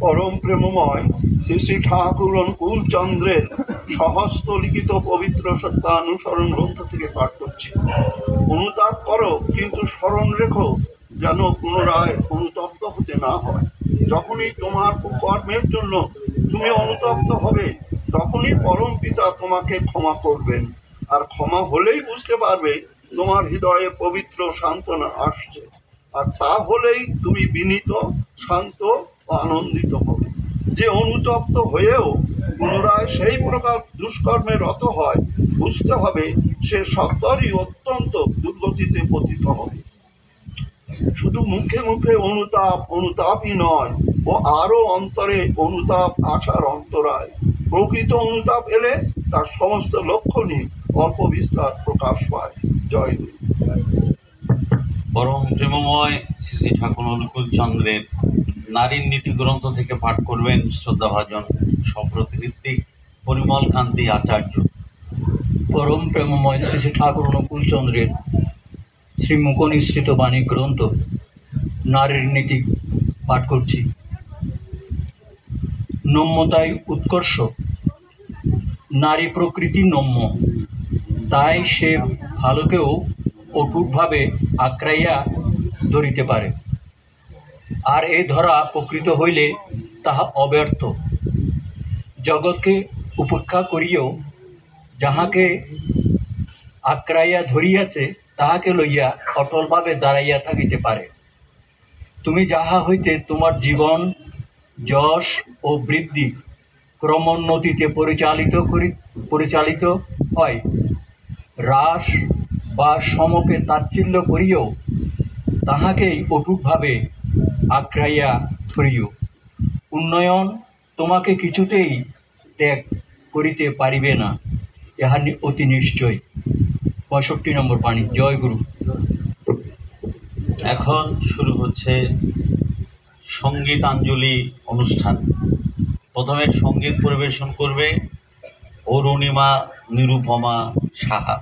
পরম প্রেমময় শ্রী শ্রী ঠাকুর অনুকূলচন্দ্রের সহস্ত লিখিত পবিত্র সত্যানুসরণ গ্রন্থ থেকে পাঠ করছি। অনুতাপ করো, কিন্তু স্মরণ রেখো যেন পুনরায় অনুতপ্ত হতে না হয়। যখনই তোমার কুকর্মের জন্য তুমি অনুতপ্ত হবে, তখনই পরম পিতা তোমাকে ক্ষমা করবেন। আর ক্ষমা হলেই বুঝতে পারবে তোমার হৃদয়ে পবিত্র সান্ত্বনা আসছে। আর তা হলেই তুমি বিনীত, শান্ত ও আনন্দিত হবে। যে অনুতপ্ত হয়েও পুনরায় সেই প্রকার দুষ্কর্মে রত হয়, বুঝতে হবে সে সত্তরই অত্যন্ত দুর্গতিতে পতিত হবে। শুধু মুখে মুখে অনুতাপই নয়, ও আরো অন্তরে অনুতাপ আসার অন্তরায়। প্রকৃত অনুতাপ এলে তার সমস্ত লক্ষণই অল্প বিস্তার প্রকাশ পায়। জয় গুরু। পরম প্রেমময় শ্রী শ্রী ঠাকুর অনুকূলচন্দ্রের নারীর নীতি গ্রন্থ থেকে পাঠ করবেন শ্রদ্ধাভাজন সম্প্রতি ঋত্বিক পরিমল কান্তি আচার্য। পরম প্রেমময় শ্রী শ্রী ঠাকুর অনুকূলচন্দ্রের শ্রীমুখ নিঃসৃত বাণী গ্রন্থ নারীর নীতি পাঠ করছি। নম্যতাই উৎকর্ষ। নারী প্রকৃতি নম্য, তাই সে ভালোকেও অটুটভাবে আঁকড়াইয়া ধরিতে পারে। আর এ ধরা প্রকৃত হইলে তাহা অব্যর্থ। জগৎকে উপেক্ষা করিয়াও যাহাকে আঁকড়াইয়া ধরিয়াছে তাহাকে লইয়া অটলভাবে দাঁড়াইয়া থাকিতে পারে। তুমি যাহা হইতে তোমার জীবন, যশ ও বৃদ্ধি ক্রমোন্নতিতে পরিচালিত হয়, হ্রাস বা সমকে তাচ্ছিল্য করিও তাহাকেই অটুটভাবে আঁকড়াইয়া ধরিও। উন্নয়ন তোমাকে কিছুতেই ত্যাগ করিতে পারিবে না, ইহা অতি নিশ্চয়। 65 নম্বর বাণী। জয় গুরু। এখন শুরু হচ্ছে সঙ্গীতাঞ্জলি অনুষ্ঠান। প্রথমে সঙ্গীত পরিবেশন করবে অরুণিমা নিরুপমা সাহা।